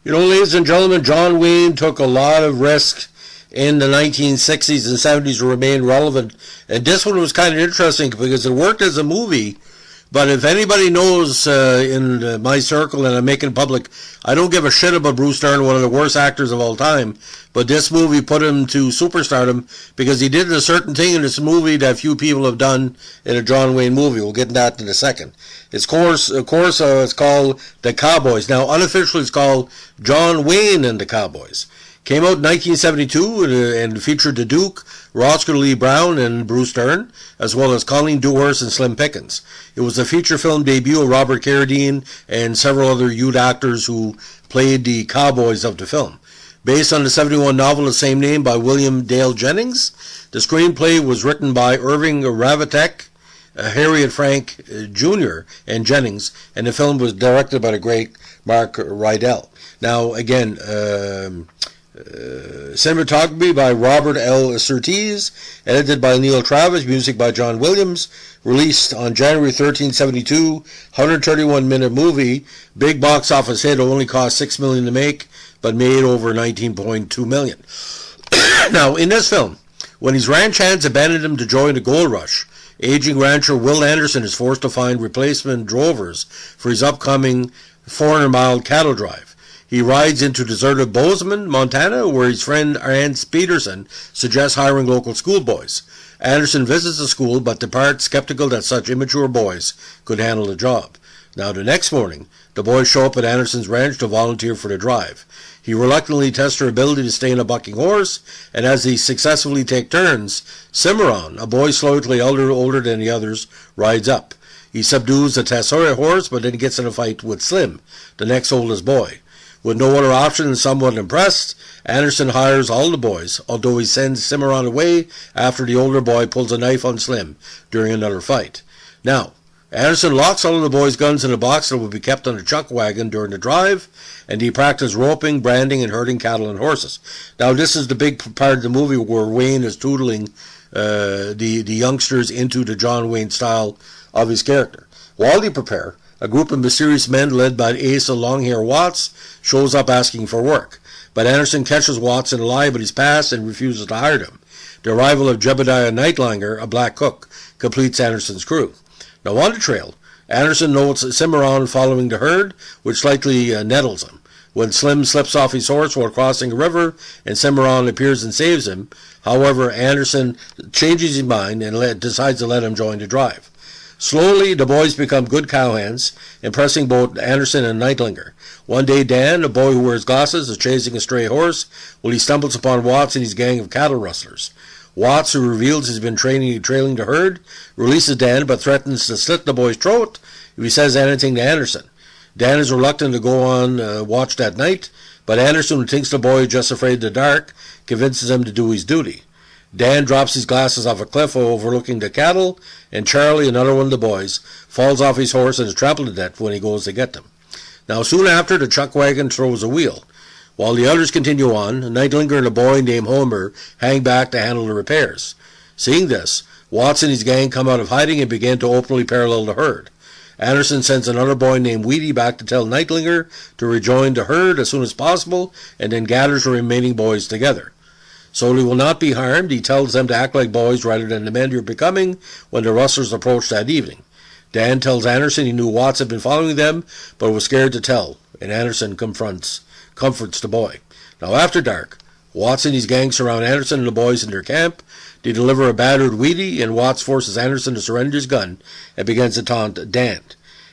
You know, ladies and gentlemen, John Wayne took a lot of risk in the 1960s and 70s to remain relevant. And this one was kind of interesting because it worked as a movie. But if anybody knows in my circle, and I'm making it public, I don't give a shit about Bruce Dern, one of the worst actors of all time. But this movie put him to superstardom because he did a certain thing in this movie that few people have done in a John Wayne movie. We'll get into that in a second. It's called The Cowboys. Now, unofficially, it's called John Wayne and the Cowboys. Came out in 1972 and featured the Duke, Roscoe Lee Brown, and Bruce Dern, as well as Colleen Dewhurst and Slim Pickens. It was the feature film debut of Robert Carradine and several other youth actors who played the cowboys of the film. Based on the 1971 novel of the same name by William Dale Jennings, the screenplay was written by Irving Ravetek, Harriet Frank Jr. and Jennings, and the film was directed by the great Mark Rydell. Now, again, cinematography by Robert L. Surtees, edited by Neil Travis, music by John Williams, released on January 13, 1972, 131-minute movie, big box office hit, only cost $6 million to make, but made over $19.2 million. Now, in this film, when his ranch hands abandoned him to join the gold rush, aging rancher Will Anderson is forced to find replacement drovers for his upcoming 400-mile cattle drive. He rides into deserted Bozeman, Montana, where his friend Ernst Peterson suggests hiring local schoolboys. Anderson visits the school, but departs skeptical that such immature boys could handle the job. Now, the next morning, the boys show up at Anderson's ranch to volunteer for the drive. He reluctantly tests their ability to stay in a bucking horse, and as they successfully take turns, Cimarron, a boy slightly older than the others, rides up. He subdues the test horse, but then he gets in a fight with Slim, the next oldest boy. With no other option and somewhat impressed, Anderson hires all the boys, although he sends Cimarron away after the older boy pulls a knife on Slim during another fight. Now, Anderson locks all of the boys' guns in a box that will be kept on a chuck wagon during the drive, and he practices roping, branding, and herding cattle and horses. Now, this is the big part of the movie where Wayne is tutoring the youngsters into the John Wayne style of his character. While they prepare, a group of mysterious men led by Asa Longhair Watts shows up asking for work, but Anderson catches Watts in a lie about his past and refuses to hire him. The arrival of Jebediah Nightlinger, a black cook, completes Anderson's crew. Now on the trail, Anderson notes Cimarron following the herd, which slightly nettles him. When Slim slips off his horse while crossing a river and Cimarron appears and saves him, however, Anderson changes his mind and decides to let him join the drive. Slowly, the boys become good cowhands, impressing both Anderson and Nightlinger. One day, Dan, a boy who wears glasses, is chasing a stray horse while he stumbles upon Watts and his gang of cattle rustlers. Watts, who reveals he's been trailing the herd, releases Dan but threatens to slit the boy's throat if he says anything to Anderson. Dan is reluctant to go on watch that night, but Anderson, who thinks the boy is just afraid of the dark, convinces him to do his duty. Dan drops his glasses off a cliff overlooking the cattle, and Charlie, another one of the boys, falls off his horse and is trampled to death when he goes to get them. Now, soon after, the chuck wagon throws a wheel. While the others continue on, Nightlinger and a boy named Homer hang back to handle the repairs. Seeing this, Watts and his gang come out of hiding and begin to openly parallel the herd. Anderson sends another boy named Weedy back to tell Nightlinger to rejoin the herd as soon as possible, and then gathers the remaining boys together. So he will not be harmed. He tells them to act like boys rather than the men you're becoming when the rustlers approach that evening. Dan tells Anderson he knew Watts had been following them, but was scared to tell, and Anderson comforts the boy. Now after dark, Watts and his gang surround Anderson and the boys in their camp. They deliver a battered Weedy, and Watts forces Anderson to surrender his gun and begins to taunt Dan.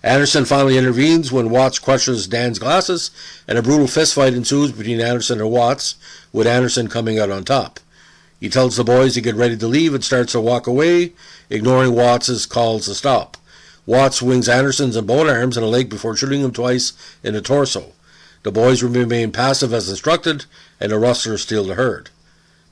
Anderson finally intervenes when Watts crushes Dan's glasses, and a brutal fistfight ensues between Anderson and Watts, with Anderson coming out on top. He tells the boys to get ready to leave and starts to walk away, ignoring Watts' calls to stop. Watts swings Anderson's in both arms and a leg before shooting him twice in the torso. The boys remain passive as instructed, and the rustlers steal the herd.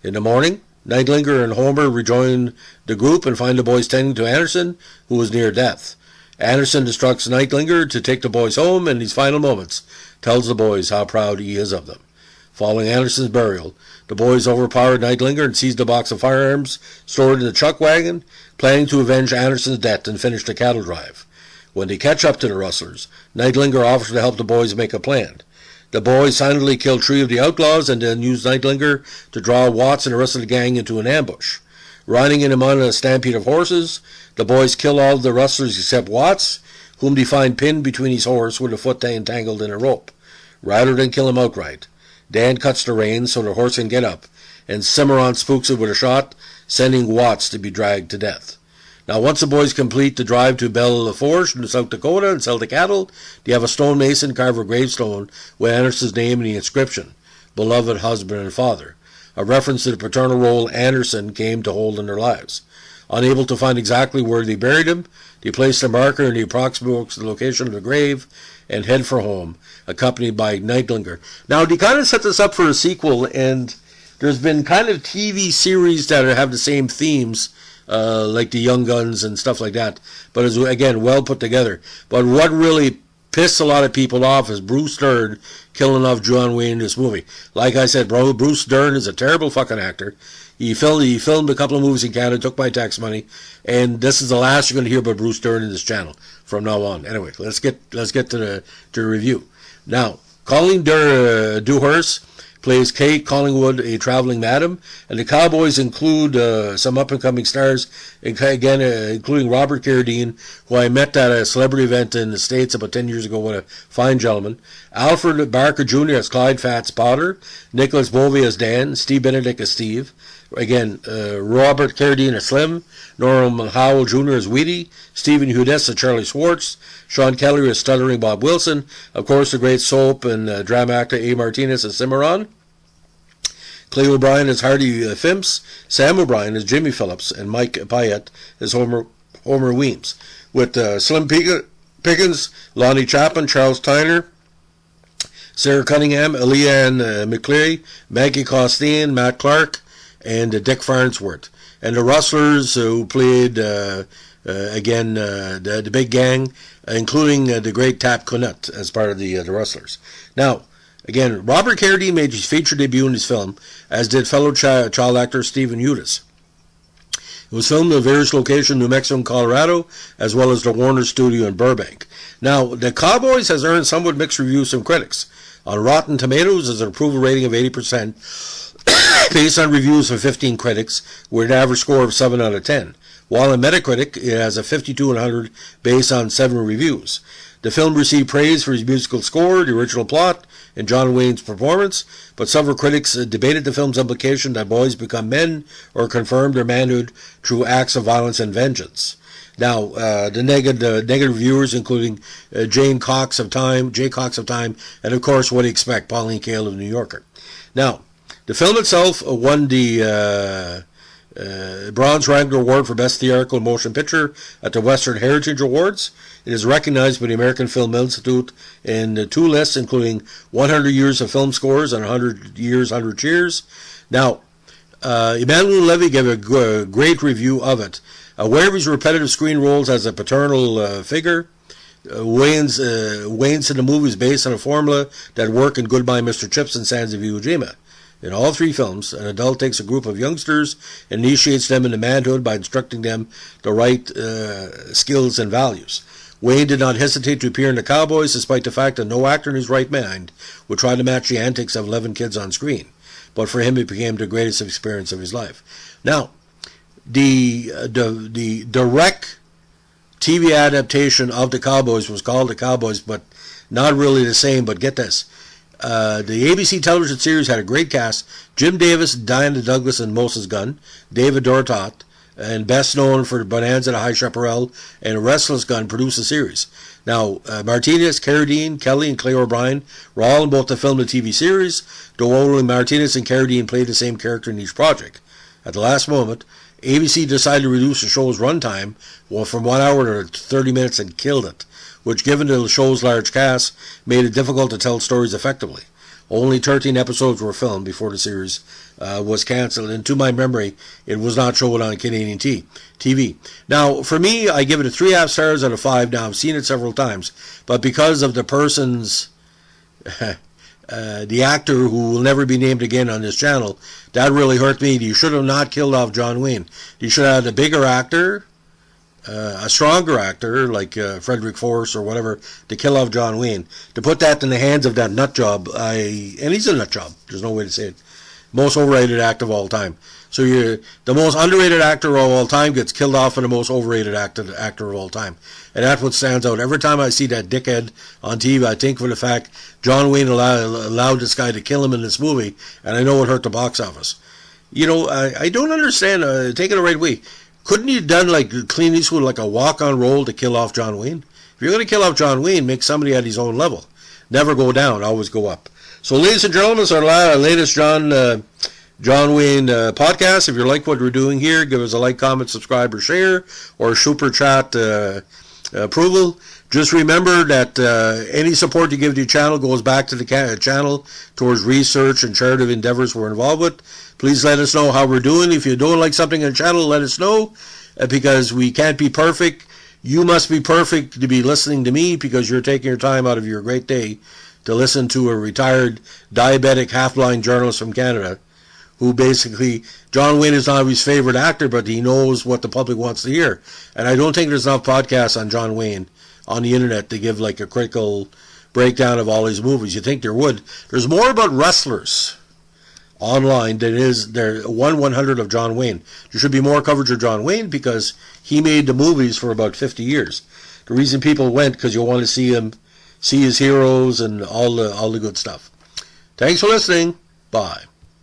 In the morning, Nightlinger and Homer rejoin the group and find the boys tending to Anderson, who was near death. Anderson instructs Nightlinger to take the boys home, and in his final moments tells the boys how proud he is of them. Following Anderson's burial, the boys overpower Nightlinger and seize the box of firearms stored in the chuck wagon, planning to avenge Anderson's death and finish the cattle drive. When they catch up to the rustlers, Nightlinger offers to help the boys make a plan. The boys silently kill 3 of the outlaws and then use Nightlinger to draw Watts and the rest of the gang into an ambush. Riding in on a stampede of horses, the boys kill all the rustlers except Watts, whom they find pinned between his horse with a foot entangled in a rope. Rather than kill him outright, Dan cuts the reins so the horse can get up, and Cimarron spooks it with a shot, sending Watts to be dragged to death. Now, once the boys complete the drive to Belle Forge in South Dakota and sell the cattle, they have a stonemason carve a gravestone with Anderson's name and the inscription, "Beloved Husband and Father," a reference to the paternal role Anderson came to hold in their lives. Unable to find exactly where they buried him, they place the marker in the approximate location of the grave and head for home, accompanied by Nightlinger. Now, they kind of set this up for a sequel, and there's been kind of TV series that have the same themes, like the Young Guns and stuff like that. But it's, again, well put together. But what really pissed a lot of people off is Bruce Dern killing off John Wayne in this movie. Like I said, bro, Bruce Dern is a terrible fucking actor. He filmed a couple of movies in Canada, took my tax money, and this is the last you're going to hear about Bruce Dern in this channel from now on. Anyway, let's get to the review. Now, Colleen Dewhurst plays Kate Collingwood, a traveling madam, and the Cowboys include some up-and-coming stars, again, including Robert Carradine, who I met at a celebrity event in the States about 10 years ago with a fine gentleman, Alfred Barker Jr. as Clyde Fats Potter, Nicholas Bovey as Dan, Steve Benedict as Steve, again, Robert Carradine as Slim, Norman Howell Jr. as Weedy, Stephen Hudess as Charlie Schwartz, Sean Kelly as Stuttering Bob Wilson, of course the great soap and drama actor A. Martinez as Cimarron, Clay O'Brien as Hardy Phimps, Sam O'Brien as Jimmy Phillips, and Mike Payette as Homer Weems, with Slim Pickens, Lonnie Chapman, Charles Tyner, Sarah Cunningham, Eliane McCleary, Maggie Costain, Matt Clark, and Dick Farnsworth. And the Rustlers who played, the big gang, including the great Tap Connett as part of the Rustlers. Now, again, Robert Carradine made his feature debut in this film, as did fellow child actor Stephen Hudess. It was filmed in various locations in New Mexico and Colorado, as well as the Warner Studio in Burbank. Now, The Cowboys has earned somewhat mixed reviews from critics. On Rotten Tomatoes, there's an approval rating of 80%, based on reviews from 15 critics, with an average score of 7 out of 10. While on Metacritic, it has a 52 and 100 based on 7 reviews. The film received praise for his musical score, the original plot, and John Wayne's performance, but several critics debated the film's implication that boys become men or confirm their manhood through acts of violence and vengeance. Now, the negative reviewers, including Jay Cox of Time, and of course, what do you expect, Pauline Kael of The New Yorker. Now, the film itself won the Bronze Wrangler Award for Best Theatrical Motion Picture at the Western Heritage Awards. It is recognized by the American Film Institute in 2 lists, including 100 Years of Film Scores and 100 Years, 100 Cheers. Now, Emmanuel Levy gave a great review of it. Aware of his repetitive screen roles as a paternal figure, Wayne's in the movie is based on a formula that worked in Goodbye Mr. Chips and Sands of Iwo Jima. In all 3 films, an adult takes a group of youngsters and initiates them into manhood by instructing them the right skills and values. Wayne did not hesitate to appear in The Cowboys, despite the fact that no actor in his right mind would try to match the antics of 11 kids on screen. But for him, it became the greatest experience of his life. Now, the direct TV adaptation of The Cowboys was called The Cowboys, but not really the same. But get this. The ABC television series had a great cast. Jim Davis, Diana Douglas, and Moses Gunn. David Dortot, and best known for Bonanza, The High Chaparral, and Restless Gun, produced the series. Now, Martinez, Carradine, Kelly, and Clay O'Brien were all in both the film and TV series, though only Martinez and Carradine played the same character in each project. At the last moment, ABC decided to reduce the show's runtime from 1 hour to 30 minutes and killed it, which, given the show's large cast, made it difficult to tell stories effectively. Only 13 episodes were filmed before the series was cancelled, and to my memory, it was not shown on Canadian TV. Now, for me, I give it a 3.5 stars out of 5. Now, I've seen it several times, but because of the person's, the actor who will never be named again on this channel, that really hurt me. You should have not killed off John Wayne. You should have had a bigger actor, a stronger actor like Frederick Force or whatever to kill off John Wayne, to put that in the hands of that nut job, and he's a nut job, there's no way to say it, most overrated actor of all time. So the most underrated actor of all time gets killed off in the most overrated actor of all time. And that's what stands out. Every time I see that dickhead on TV, I think for the fact John Wayne allowed this guy to kill him in this movie, and I know it hurt the box office. You know, I don't understand, take it the right way. Couldn't you have done like Clint Eastwood, like a walk-on role to kill off John Wayne? If you're going to kill off John Wayne, make somebody at his own level. Never go down, always go up. So, ladies and gentlemen, it's our latest John Wayne podcast. If you like what we're doing here, give us a like, comment, subscribe, or share, or super chat approval. Just remember that any support you give to the channel goes back to the channel towards research and charitable endeavors we're involved with. Please let us know how we're doing. If you don't like something on the channel, let us know, because we can't be perfect. You must be perfect to be listening to me, because you're taking your time out of your great day to listen to a retired diabetic half-blind journalist from Canada who basically, John Wayne is not his favorite actor, but he knows what the public wants to hear. And I don't think there's enough podcasts on John Wayne on the internet to give like a critical breakdown of all his movies. You think there would. There's more about wrestlers online than is there 1/100 of John Wayne. There should be more coverage of John Wayne because he made the movies for about 50 years. The reason people went because you want to see him, see his heroes and all the good stuff. Thanks for listening. Bye.